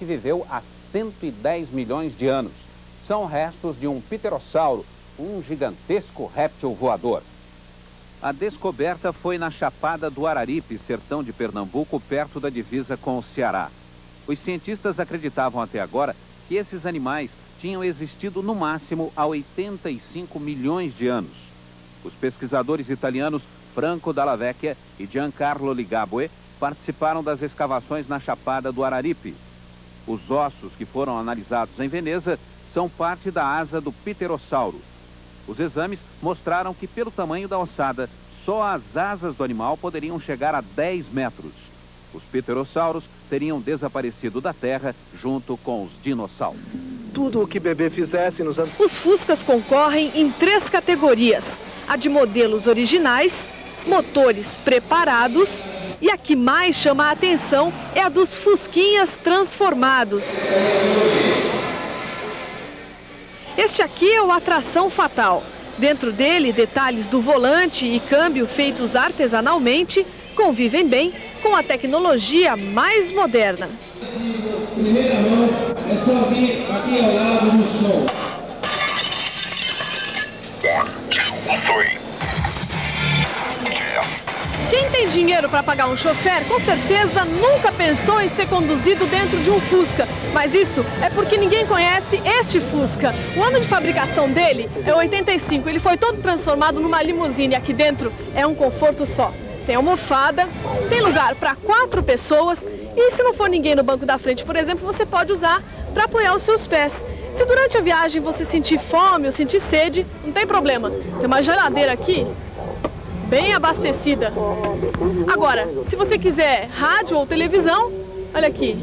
que viveu há 110 milhões de anos. São restos de um pterossauro, um gigantesco réptil voador. A descoberta foi na Chapada do Araripe, sertão de Pernambuco, perto da divisa com o Ceará. Os cientistas acreditavam até agora que esses animais tinham existido no máximo há 85 milhões de anos. Os pesquisadores italianos Franco Dalla Vecchia e Giancarlo Ligabue participaram das escavações na Chapada do Araripe. Os ossos que foram analisados em Veneza são parte da asa do pterossauro. Os exames mostraram que, pelo tamanho da ossada, só as asas do animal poderiam chegar a 10 metros. Os pterossauros teriam desaparecido da Terra junto com os dinossauros. Tudo o que bebê fizesse nos anos... Os Fuscas concorrem em 3 categorias: a de modelos originais, motores preparados e a que mais chama a atenção é a dos Fusquinhas transformados. Este aqui é o Atração Fatal. Dentro dele, detalhes do volante e câmbio feitos artesanalmente convivem bem com a tecnologia mais moderna. Primeira mão é só vir aqui ao lado do som. 1, 2, 3. Quem tem dinheiro para pagar um chofer, com certeza nunca pensou em ser conduzido dentro de um Fusca. Mas isso é porque ninguém conhece este Fusca. O ano de fabricação dele é 85. Ele foi todo transformado numa limusine. Aqui dentro é um conforto só. Tem almofada, tem lugar para 4 pessoas. E se não for ninguém no banco da frente, por exemplo, você pode usar para apoiar os seus pés. Se durante a viagem você sentir fome ou sentir sede, não tem problema. Tem uma geladeira aqui, bem abastecida. Agora, se você quiser rádio ou televisão, olha aqui.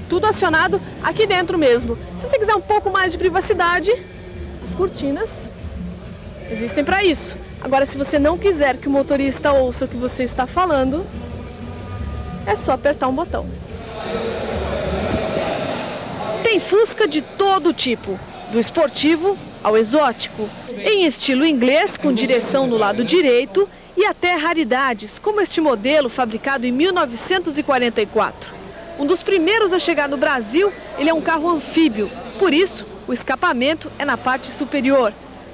Tudo acionado aqui dentro mesmo. Se você quiser um pouco mais de privacidade, as cortinas existem para isso. Agora, se você não quiser que o motorista ouça o que você está falando, é só apertar um botão. Tem Fusca de todo tipo, do esportivo ao exótico, em estilo inglês, com direção no lado direito, e até raridades, como este modelo fabricado em 1944. Um dos primeiros a chegar no Brasil, ele é um carro anfíbio, por isso o escapamento é na parte superior.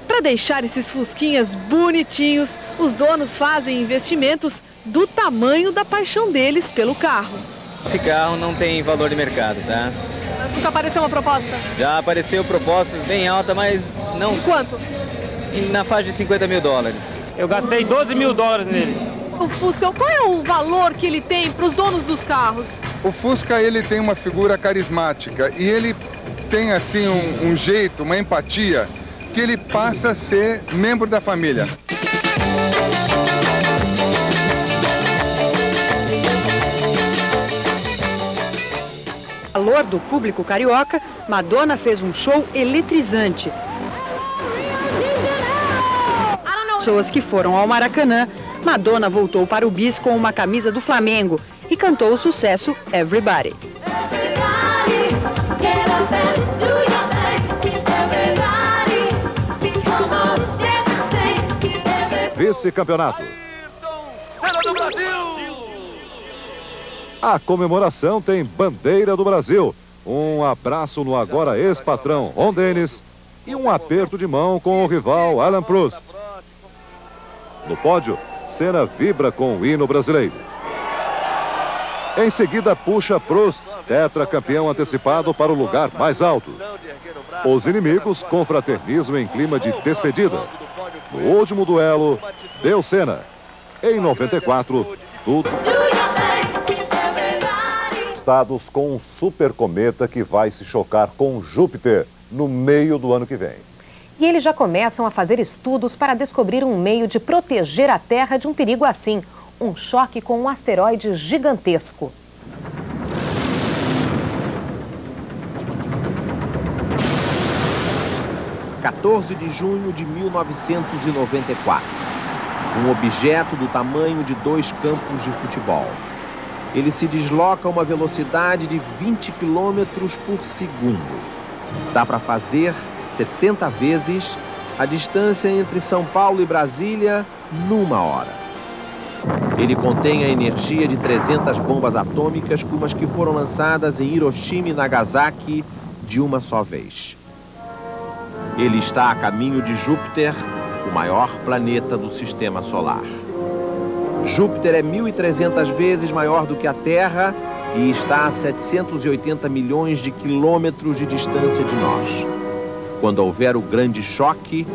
Para deixar esses Fusquinhas bonitinhos, os donos fazem investimentos do tamanho da paixão deles pelo carro. Esse carro não tem valor de mercado, tá? Mas nunca apareceu uma proposta? Já apareceu proposta bem alta, mas não... E quanto? Na faixa de 50 mil dólares. Eu gastei 12 mil dólares nele. O Fusca, qual é o valor que ele tem para os donos dos carros? O Fusca, ele tem uma figura carismática e ele tem assim um jeito, uma empatia, que ele passa a ser membro da família. O valor do público carioca, Madonna fez um show eletrizante. Pessoas que foram ao Maracanã, Madonna voltou para o bis com uma camisa do Flamengo e cantou o sucesso Everybody. Vice-campeonato. A comemoração tem bandeira do Brasil, um abraço no agora ex-patrão Ron Dennis e um aperto de mão com o rival Alan Prost. No pódio, Senna vibra com o hino brasileiro. Em seguida, puxa Prost, tetracampeão antecipado, para o lugar mais alto. Os inimigos confraternizam em clima de despedida. No último duelo, deu Senna. Em 94, tudo... Estados com um super cometa que vai se chocar com Júpiter no meio do ano que vem. E eles já começam a fazer estudos para descobrir um meio de proteger a Terra de um perigo assim, um choque com um asteroide gigantesco. – 14 de junho de 1994. Um objeto do tamanho de 2 campos de futebol. Ele se desloca a uma velocidade de 20 km por segundo. Dá para fazer 70 vezes a distância entre São Paulo e Brasília numa hora. Ele contém a energia de 300 bombas atômicas como as que foram lançadas em Hiroshima e Nagasaki de uma só vez. Ele está a caminho de Júpiter, o maior planeta do Sistema Solar. Júpiter é 1.300 vezes maior do que a Terra e está a 780 milhões de quilômetros de distância de nós. Quando houver o grande choque,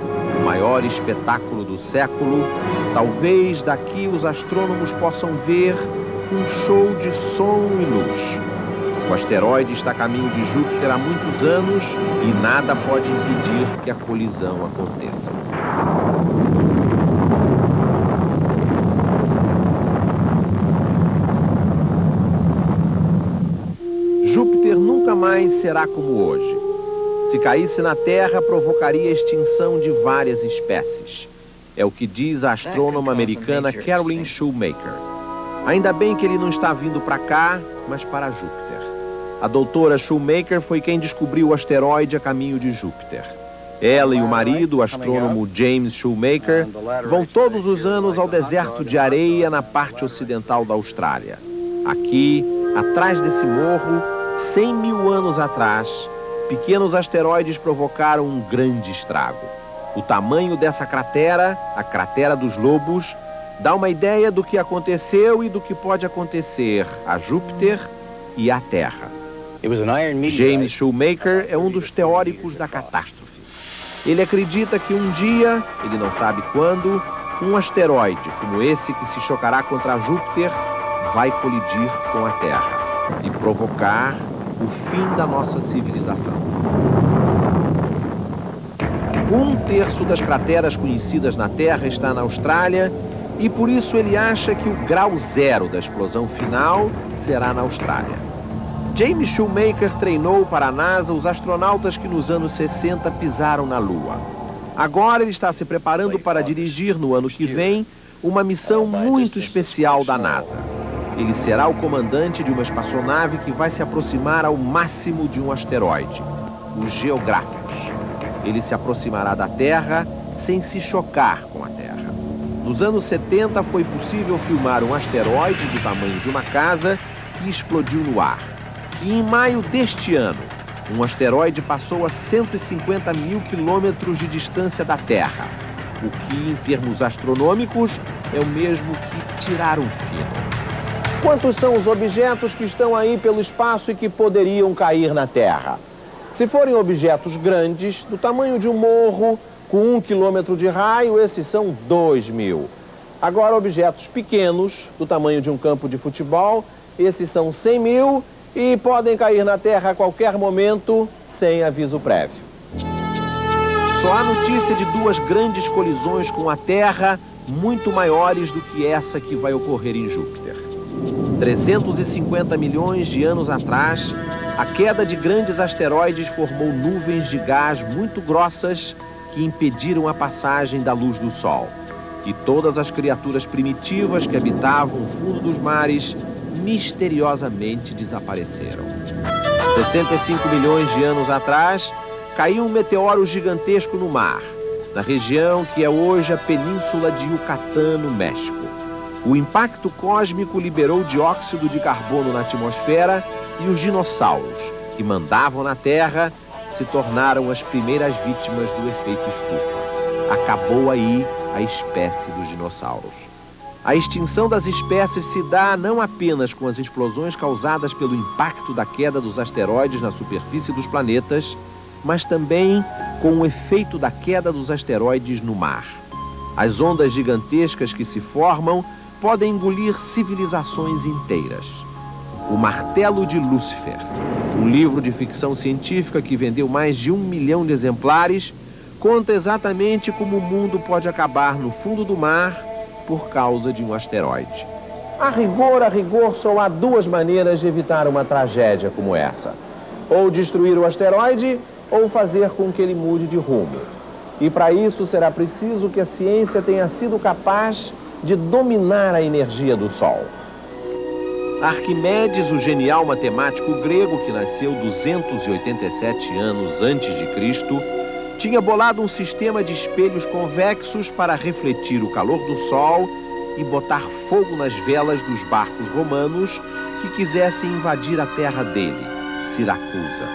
o maior espetáculo do século, talvez daqui os astrônomos possam ver um show de som e luz. O asteroide está a caminho de Júpiter há muitos anos e nada pode impedir que a colisão aconteça. Júpiter nunca mais será como hoje. Se caísse na Terra, provocaria a extinção de várias espécies. É o que diz a astrônoma americana Caroline Shoemaker. Ainda bem que ele não está vindo para cá, mas para Júpiter. A doutora Shoemaker foi quem descobriu o asteroide a caminho de Júpiter. Ela e o marido, o astrônomo James Shoemaker, vão todos os anos ao deserto de areia na parte ocidental da Austrália. Aqui, atrás desse morro, 100 mil anos atrás, pequenos asteroides provocaram um grande estrago. O tamanho dessa cratera, a cratera dos Lobos, dá uma ideia do que aconteceu e do que pode acontecer a Júpiter e à Terra. James Shoemaker é um dos teóricos da catástrofe. Ele acredita que um dia, ele não sabe quando, um asteroide como esse que se chocará contra Júpiter vai colidir com a Terra e provocar o fim da nossa civilização. 1/3 das crateras conhecidas na Terra está na Austrália e por isso ele acha que o grau zero da explosão final será na Austrália. James Shoemaker treinou para a NASA os astronautas que nos anos 60 pisaram na Lua. Agora ele está se preparando para dirigir no ano que vem uma missão muito especial da NASA. Ele será o comandante de uma espaçonave que vai se aproximar ao máximo de um asteroide, o Geographus. Ele se aproximará da Terra sem se chocar com a Terra. Nos anos 70 foi possível filmar um asteroide do tamanho de uma casa que explodiu no ar. E em maio deste ano, um asteroide passou a 150 mil quilômetros de distância da Terra, o que, em termos astronômicos, é o mesmo que tirar um fino. Quantos são os objetos que estão aí pelo espaço e que poderiam cair na Terra? Se forem objetos grandes, do tamanho de um morro, com 1 quilômetro de raio, esses são 2.000. Agora, objetos pequenos, do tamanho de um campo de futebol, esses são 100.000 e podem cair na Terra a qualquer momento, sem aviso prévio. Só há notícia de 2 grandes colisões com a Terra, muito maiores do que essa que vai ocorrer em Júpiter. 350 milhões de anos atrás, a queda de grandes asteroides formou nuvens de gás muito grossas que impediram a passagem da luz do Sol. E todas as criaturas primitivas que habitavam o fundo dos mares misteriosamente desapareceram. 65 milhões de anos atrás, caiu um meteoro gigantesco no mar, na região que é hoje a Península de Yucatán, no México. O impacto cósmico liberou dióxido de carbono na atmosfera e os dinossauros, que mandavam na Terra, se tornaram as primeiras vítimas do efeito estufa. Acabou aí a espécie dos dinossauros. A extinção das espécies se dá não apenas com as explosões causadas pelo impacto da queda dos asteroides na superfície dos planetas, mas também com o efeito da queda dos asteroides no mar. As ondas gigantescas que se formam podem engolir civilizações inteiras. O Martelo de Lúcifer, um livro de ficção científica que vendeu mais de 1 milhão de exemplares, conta exatamente como o mundo pode acabar no fundo do mar por causa de um asteroide. A rigor, só há 2 maneiras de evitar uma tragédia como essa. Ou destruir o asteroide, ou fazer com que ele mude de rumo. E para isso será preciso que a ciência tenha sido capaz de dominar a energia do Sol. Arquimedes, o genial matemático grego que nasceu 287 anos antes de Cristo, tinha bolado um sistema de espelhos convexos para refletir o calor do Sol e botar fogo nas velas dos barcos romanos que quisessem invadir a terra dele, Siracusa.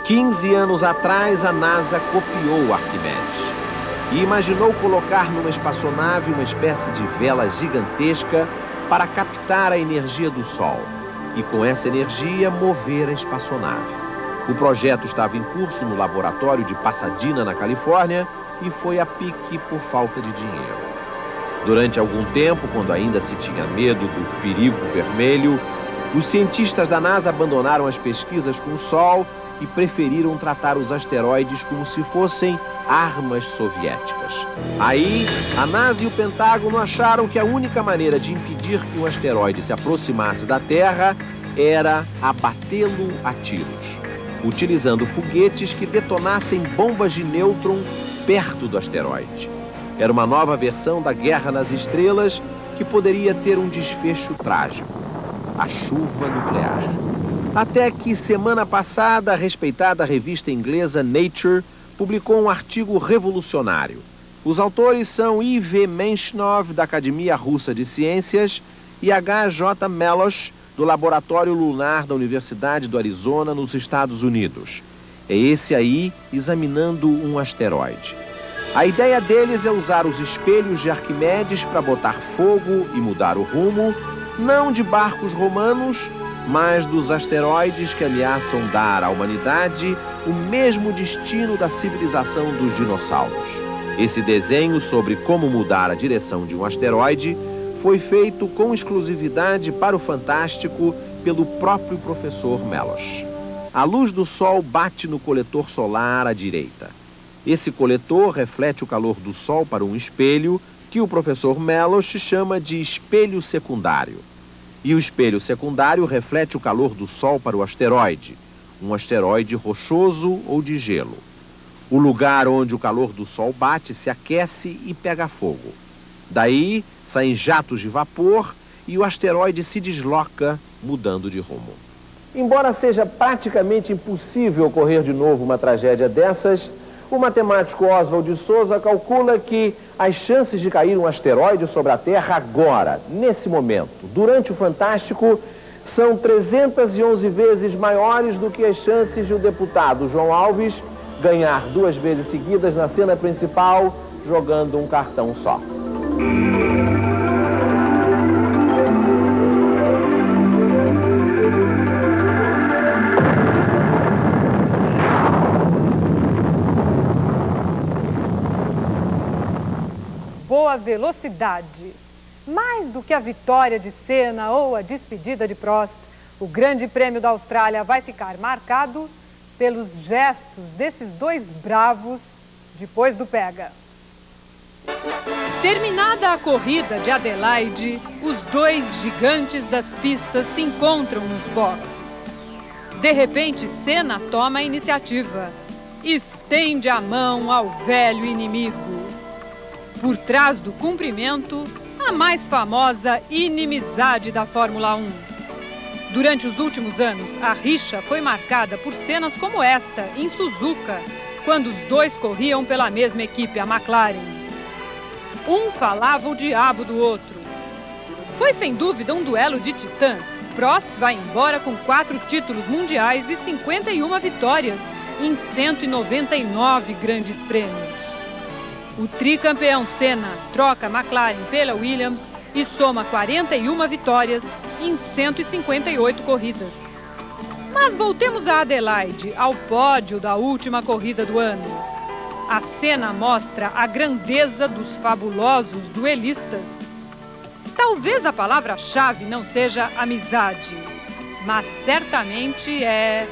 15 anos atrás, a NASA copiou Arquimedes e imaginou colocar numa espaçonave uma espécie de vela gigantesca para captar a energia do Sol e, com essa energia, mover a espaçonave. O projeto estava em curso no laboratório de Pasadena, na Califórnia, e foi a pique por falta de dinheiro. Durante algum tempo, quando ainda se tinha medo do perigo vermelho, os cientistas da NASA abandonaram as pesquisas com o Sol e preferiram tratar os asteroides como se fossem armas soviéticas. Aí, a NASA e o Pentágono acharam que a única maneira de impedir que um asteroide se aproximasse da Terra era abatê-lo a tiros, utilizando foguetes que detonassem bombas de nêutron perto do asteroide. Era uma nova versão da Guerra nas Estrelas que poderia ter um desfecho trágico: a chuva nuclear. Até que, semana passada, a respeitada revista inglesa Nature publicou um artigo revolucionário. Os autores são I.V. Menchnov, da Academia Russa de Ciências, e H.J. Melosh, do Laboratório Lunar da Universidade do Arizona, nos Estados Unidos. É esse aí examinando um asteroide. A ideia deles é usar os espelhos de Arquimedes para botar fogo e mudar o rumo, não de barcos romanos, mas dos asteroides que ameaçam dar à humanidade o mesmo destino da civilização dos dinossauros. Esse desenho sobre como mudar a direção de um asteroide foi feito com exclusividade para o Fantástico pelo próprio professor Melosh. A luz do Sol bate no coletor solar à direita. Esse coletor reflete o calor do Sol para um espelho que o professor Melosh chama de espelho secundário. E o espelho secundário reflete o calor do Sol para o asteroide, um asteroide rochoso ou de gelo. O lugar onde o calor do Sol bate se aquece e pega fogo. Daí saem jatos de vapor e o asteroide se desloca, mudando de rumo. Embora seja praticamente impossível ocorrer de novo uma tragédia dessas, o matemático Oswald de Souza calcula que as chances de cair um asteroide sobre a Terra agora, nesse momento, durante o Fantástico, são 311 vezes maiores do que as chances de o deputado João Alves ganhar 2 vezes seguidas na cena principal, jogando um cartão só. Boa velocidade. Mais do que a vitória de Senna ou a despedida de Prost, o Grande Prêmio da Austrália vai ficar marcado pelos gestos desses dois bravos depois do pega. Terminada a corrida de Adelaide, os dois gigantes das pistas se encontram nos boxes. De repente, Senna toma a iniciativa. Estende a mão ao velho inimigo. Por trás do cumprimento, a mais famosa inimizade da Fórmula 1. Durante os últimos anos, a rixa foi marcada por cenas como esta, em Suzuka, quando os dois corriam pela mesma equipe, a McLaren. Um falava o diabo do outro. Foi sem dúvida um duelo de titãs. Prost vai embora com 4 títulos mundiais e 51 vitórias em 199 grandes prêmios. O tricampeão Senna troca a McLaren pela Williams e soma 41 vitórias em 158 corridas. Mas voltemos a Adelaide, ao pódio da última corrida do ano. A cena mostra a grandeza dos fabulosos duelistas. Talvez a palavra-chave não seja amizade, mas certamente é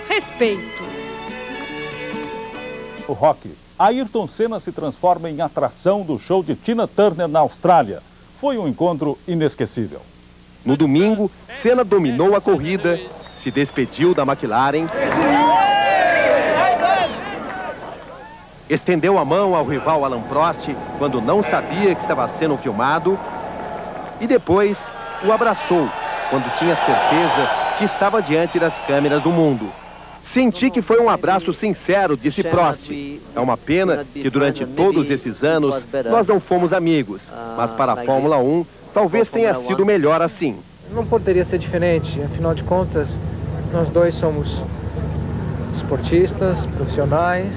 respeito. O rock. Ayrton Senna se transforma em atração do show de Tina Turner na Austrália. Foi um encontro inesquecível. No domingo, Senna dominou a corrida, se despediu da McLaren, estendeu a mão ao rival Alain Prost quando não sabia que estava sendo filmado e depois o abraçou quando tinha certeza que estava diante das câmeras do mundo. Senti que foi um abraço sincero, disse Prost. É uma pena que durante todos esses anos nós não fomos amigos, mas para a Fórmula 1 talvez tenha sido melhor assim. Não poderia ser diferente, afinal de contas, nós dois somos esportistas, profissionais,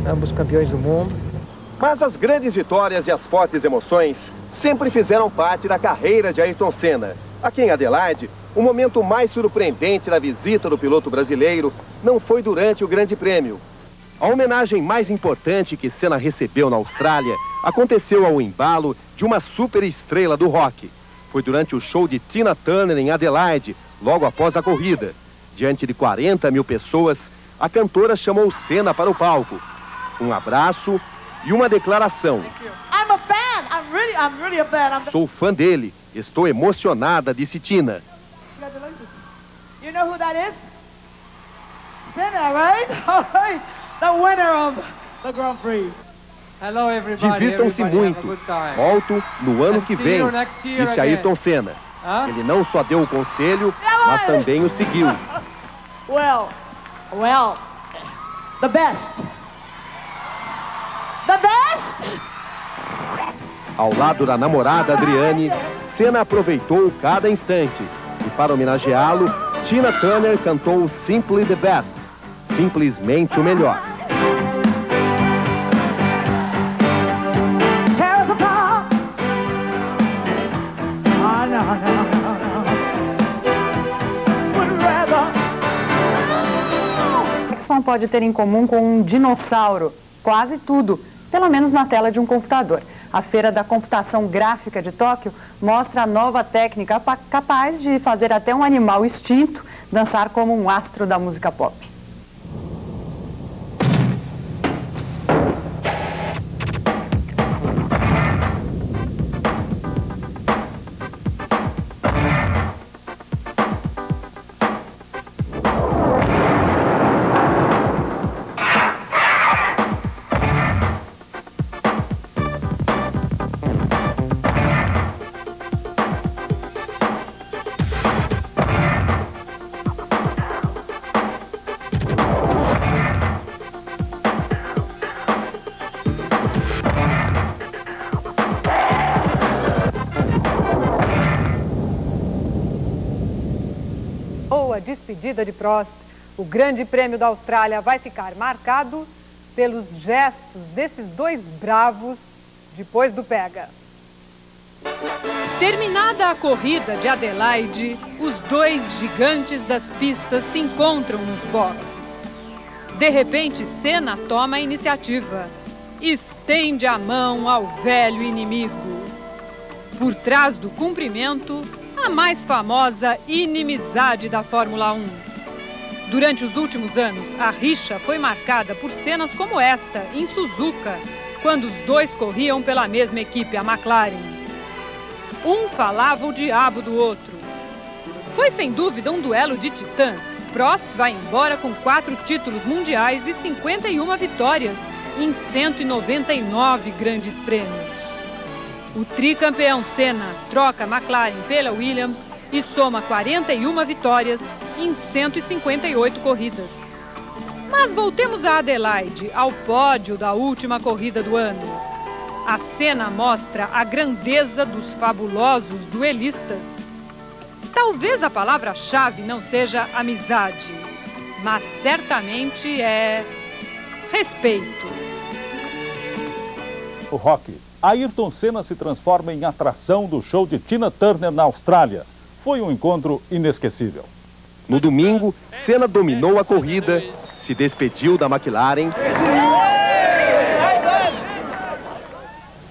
ambos campeões do mundo. Mas as grandes vitórias e as fortes emoções sempre fizeram parte da carreira de Ayrton Senna. Aqui em Adelaide, o momento mais surpreendente da visita do piloto brasileiro não foi durante o Grande Prêmio. A homenagem mais importante que Senna recebeu na Austrália aconteceu ao embalo de uma superestrela do rock. Foi durante o show de Tina Turner em Adelaide, logo após a corrida. Diante de 40 mil pessoas, a cantora chamou Senna para o palco. Um abraço e uma declaração. I'm a fan. I'm really a fan. Sou fã dele. Estou emocionada, disse Tina. You know who that is? Senna, right? All right. The winner of the Grand Prix. Hello everybody. Divirtam-se muito. Volto no ano que vem, disse Ayrton Senna. Ele não só deu o conselho, mas também o seguiu. Well, the best. The best? Ao lado da namorada Adriane, Senna aproveitou cada instante. E para homenageá-lo, Tina Turner cantou Simply the Best, simplesmente o melhor. O que só pode ter em comum com um dinossauro? Quase tudo, pelo menos na tela de um computador. A Feira da Computação Gráfica de Tóquio mostra a nova técnica capaz de fazer até um animal extinto dançar como um astro da música pop. A despedida de Prost, o Grande Prêmio da Austrália vai ficar marcado pelos gestos desses dois bravos depois do pega. Terminada a corrida de Adelaide, os dois gigantes das pistas se encontram nos boxes. De repente, Senna toma a iniciativa. Estende a mão ao velho inimigo. Por trás do cumprimento, a mais famosa inimizade da Fórmula 1. Durante os últimos anos, a rixa foi marcada por cenas como esta, em Suzuka, quando os dois corriam pela mesma equipe, a McLaren. Um falava o diabo do outro. Foi sem dúvida um duelo de titãs. Prost vai embora com 4 títulos mundiais e 51 vitórias em 199 grandes prêmios. O tricampeão Senna troca a McLaren pela Williams e soma 41 vitórias em 158 corridas. Mas voltemos a Adelaide, ao pódio da última corrida do ano. A cena mostra a grandeza dos fabulosos duelistas. Talvez a palavra-chave não seja amizade, mas certamente é respeito. O rock. Ayrton Senna se transforma em atração do show de Tina Turner na Austrália. Foi um encontro inesquecível. No domingo, Senna dominou a corrida, se despediu da McLaren,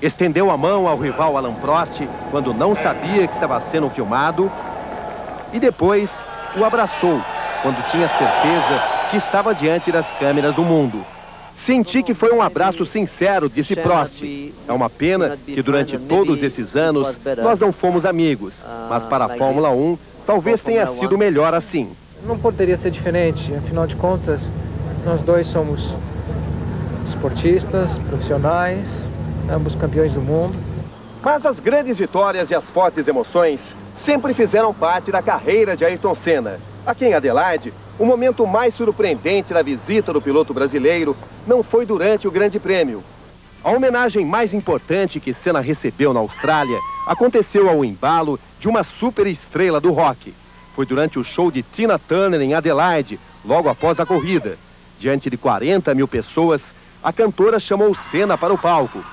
estendeu a mão ao rival Alain Prost quando não sabia que estava sendo filmado e depois o abraçou quando tinha certeza que estava diante das câmeras do mundo. Senti que foi um abraço sincero, disse Prost. É uma pena que durante todos esses anos nós não fomos amigos, mas para a Fórmula 1 talvez tenha sido melhor assim. Não poderia ser diferente, afinal de contas, nós dois somos esportistas, profissionais, ambos campeões do mundo. Mas as grandes vitórias e as fortes emoções sempre fizeram parte da carreira de Ayrton Senna. Aqui em Adelaide, O momento mais surpreendente da visita do piloto brasileiro não foi durante o Grande Prêmio. A homenagem mais importante que Senna recebeu na Austrália aconteceu ao embalo de uma superestrela do rock. Foi durante o show de Tina Turner em Adelaide, logo após a corrida. Diante de 40 mil pessoas, a cantora chamou Senna para o palco.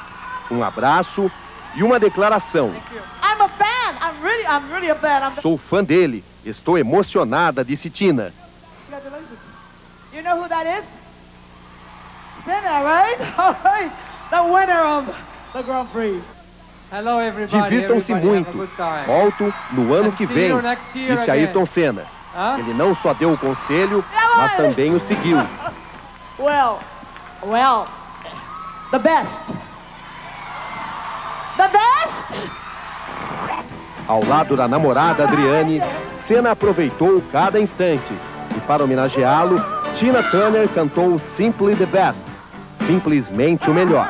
Um abraço e uma declaração. I'm a fan. I'm really a fan. Sou fã dele. Estou emocionada, disse Tina. You know who that is? Senna, right? The winner of the Grand Prix. Hello everybody. Divirtam-se muito. Volto no ano que vem, disse Ayrton Senna. Ele não só deu o conselho, mas também o seguiu. Well, the best. The best! Ao lado da namorada Adriane, Senna aproveitou cada instante. E para homenageá-lo, Tina Turner cantou Simply the Best, simplesmente o melhor.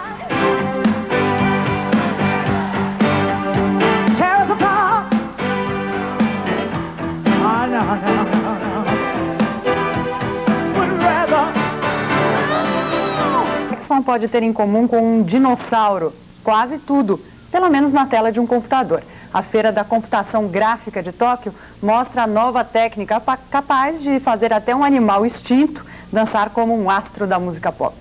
O que Exxon pode ter em comum com um dinossauro? Quase tudo, pelo menos na tela de um computador. A Feira da Computação Gráfica de Tóquio mostra a nova técnica capaz de fazer até um animal extinto dançar como um astro da música pop.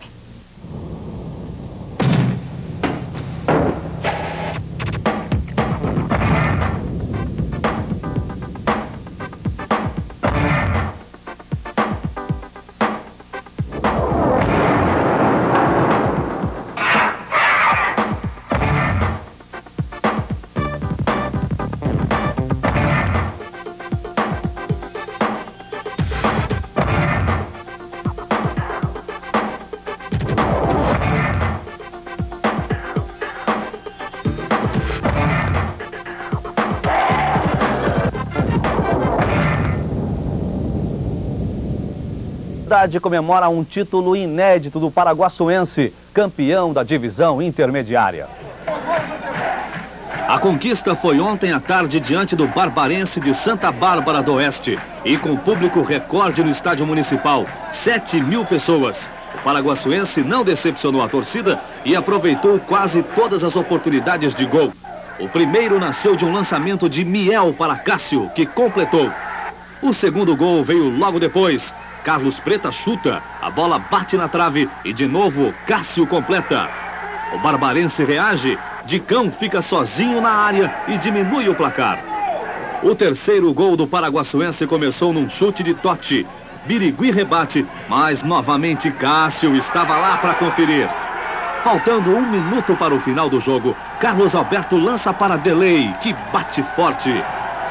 A cidade comemora um título inédito do paraguaçuense, campeão da divisão intermediária. A conquista foi ontem à tarde diante do Barbarense de Santa Bárbara do Oeste e com público recorde no estádio municipal, 7.000 pessoas. O paraguaçuense não decepcionou a torcida e aproveitou quase todas as oportunidades de gol. O primeiro nasceu de um lançamento de Miel para Cássio, que completou. O segundo gol veio logo depois. Carlos Preta chuta, a bola bate na trave e de novo Cássio completa. O barbarense reage, Dicão fica sozinho na área e diminui o placar. O terceiro gol do paraguaçuense começou num chute de Totti. Birigui rebate, mas novamente Cássio estava lá para conferir. Faltando 1 minuto para o final do jogo, Carlos Alberto lança para Delay, que bate forte.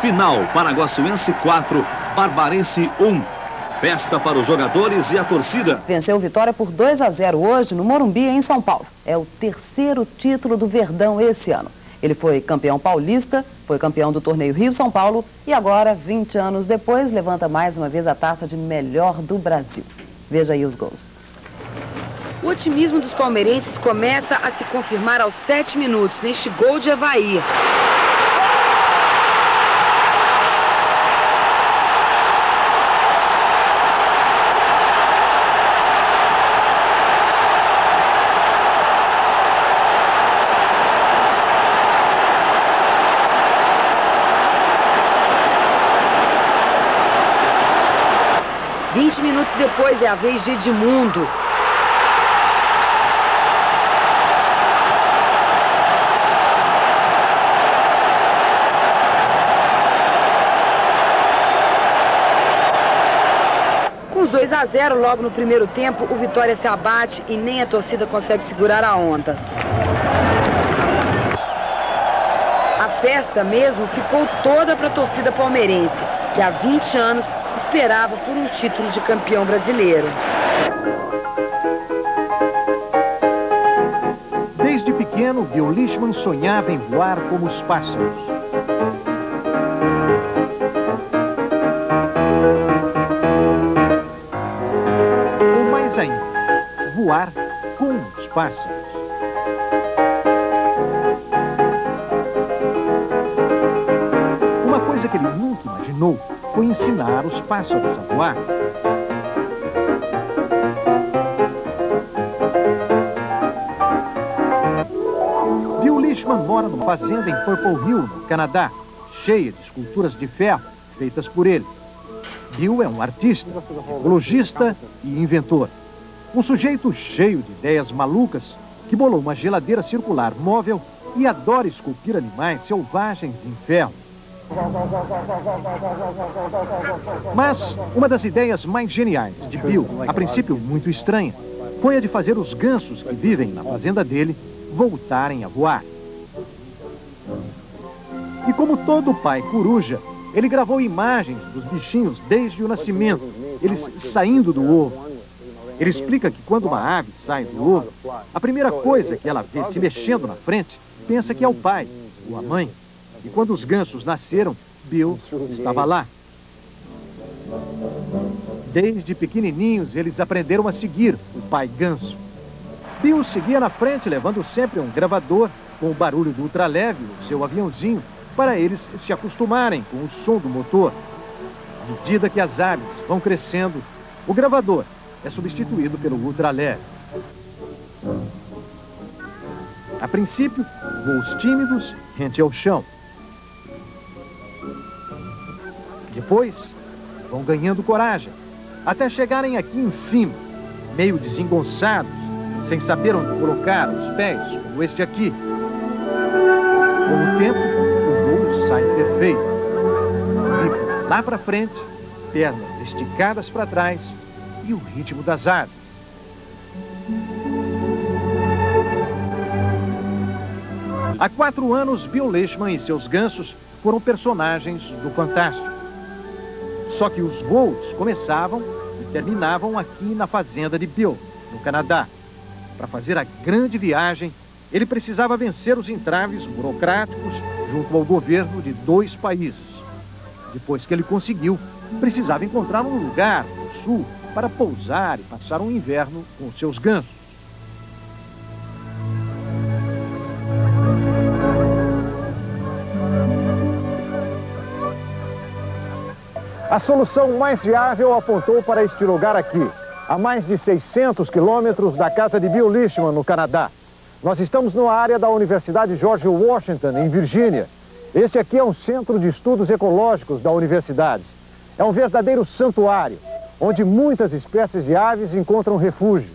Final, Paraguaçuense 4, Barbarense 1. Festa para os jogadores e a torcida. Venceu o Vitória por 2-0 hoje no Morumbi, em São Paulo. É o terceiro título do Verdão esse ano. Ele foi campeão paulista, foi campeão do torneio Rio-São Paulo e agora, 20 anos depois, levanta mais uma vez a taça de melhor do Brasil. Veja aí os gols. O otimismo dos palmeirenses começa a se confirmar aos 7 minutos, neste gol de Avaí. Minutos depois é a vez de Edmundo. Com os 2-0 logo no primeiro tempo, o Vitória se abate e nem a torcida consegue segurar a onda. A festa mesmo ficou toda para a torcida palmeirense, que há 20 anos esperava por um título de campeão brasileiro. Desde pequeno, Bill Leishman sonhava em voar como os pássaros. Ou mais ainda, voar com os pássaros. Uma coisa que ele nunca imaginou foi ensinar os pássaros a voar. mora numa fazenda em Purple Hill, no Canadá, cheia de esculturas de ferro feitas por ele. Bill é um artista, ecologista e inventor. Um sujeito cheio de ideias malucas que bolou uma geladeira circular móvel e adora esculpir animais selvagens em ferro. Mas uma das ideias mais geniais de Bill, a princípio muito estranha, foi a de fazer os gansos que vivem na fazenda dele voltarem a voar. E como todo pai coruja, ele gravou imagens dos bichinhos desde o nascimento, eles saindo do ovo. Ele explica que quando uma ave sai do ovo, a primeira coisa que ela vê se mexendo na frente, pensa que é o pai ou a mãe. E quando os gansos nasceram, Bill estava lá. Desde pequenininhos, eles aprenderam a seguir o pai ganso. Bill seguia na frente, levando sempre um gravador com o barulho do ultraleve, o seu aviãozinho, para eles se acostumarem com o som do motor. À medida que as aves vão crescendo, o gravador é substituído pelo ultraleve. A princípio, voos tímidos rente ao chão. Depois, vão ganhando coragem, até chegarem aqui em cima, meio desengonçados, sem saber onde colocar os pés, como este aqui. Com o tempo, o voo sai perfeito. Fica lá para frente, pernas esticadas para trás e o ritmo das asas. Há 4 anos, Bill Leishman e seus gansos foram personagens do Fantástico. Só que os voos começavam e terminavam aqui na fazenda de Bill, no Canadá. Para fazer a grande viagem, ele precisava vencer os entraves burocráticos junto ao governo de 2 países. Depois que ele conseguiu, precisava encontrar um lugar no sul para pousar e passar um inverno com seus gansos. A solução mais viável apontou para este lugar aqui, a mais de 600 quilômetros da casa de Bill Leishman, no Canadá. Nós estamos numa área da Universidade George Washington, em Virgínia. Este aqui é um centro de estudos ecológicos da universidade. É um verdadeiro santuário, onde muitas espécies de aves encontram refúgio.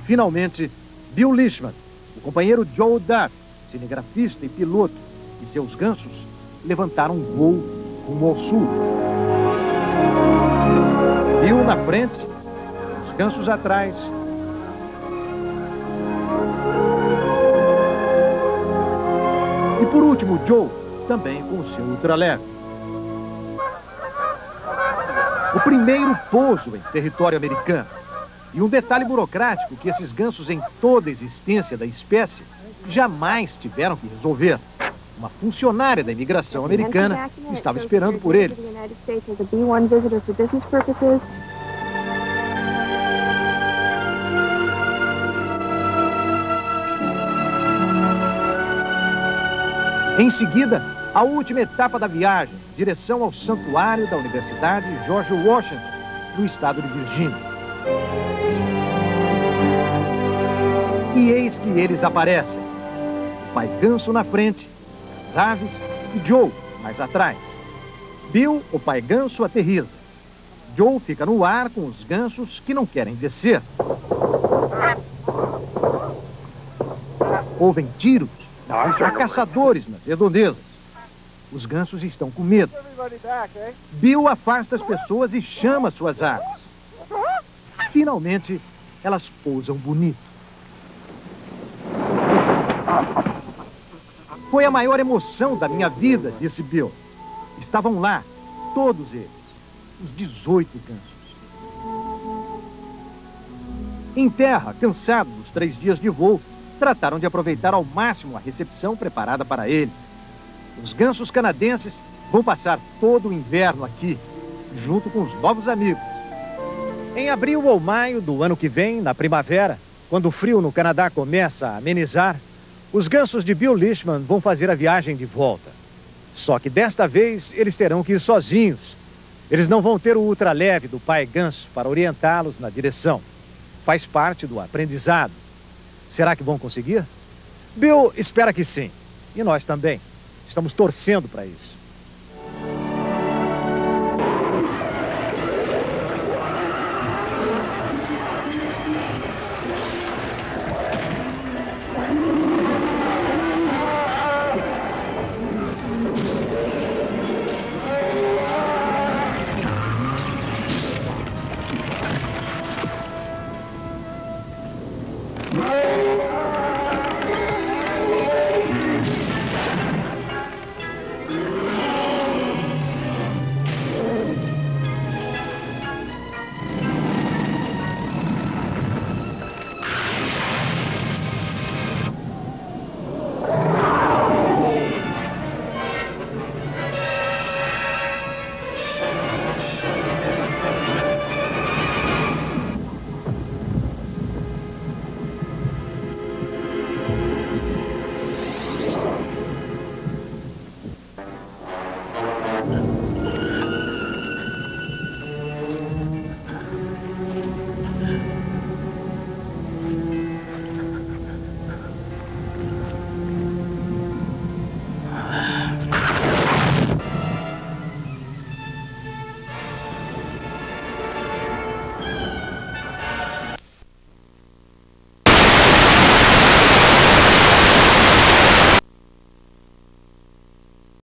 Finalmente, Bill Leishman, o companheiro Joe Duff, cinegrafista e piloto, e seus gansos levantaram um voo rumo ao sul. Bill na frente, os gansos atrás. E por último, Joe, também com o seu ultraleve. O primeiro pouso em território americano. E um detalhe burocrático que esses gansos em toda a existência da espécie jamais tiveram que resolver. Uma funcionária da imigração americana estava esperando por eles. Em seguida, a última etapa da viagem, direção ao santuário da Universidade George Washington, no estado de Virgínia. E eis que eles aparecem. O pai ganso na frente, as aves e Joe mais atrás. Bill, o pai ganso, aterriza. Joe fica no ar com os gansos que não querem descer. Ouvem tiros. Há caçadores nas redondezas. Os gansos estão com medo. Bill afasta as pessoas e chama suas aves. Finalmente, elas pousam bonito. Foi a maior emoção da minha vida, disse Bill. Estavam lá, todos eles, os 18 gansos. Em terra, cansados dos 3 dias de voo, trataram de aproveitar ao máximo a recepção preparada para eles. Os gansos canadenses vão passar todo o inverno aqui, junto com os novos amigos. Em abril ou maio do ano que vem, na primavera, quando o frio no Canadá começa a amenizar, os gansos de Bill Leishman vão fazer a viagem de volta. Só que desta vez eles terão que ir sozinhos. Eles não vão ter o ultraleve do pai ganso para orientá-los na direção. Faz parte do aprendizado. Será que vão conseguir? Bill espera que sim. E nós também estamos torcendo para isso.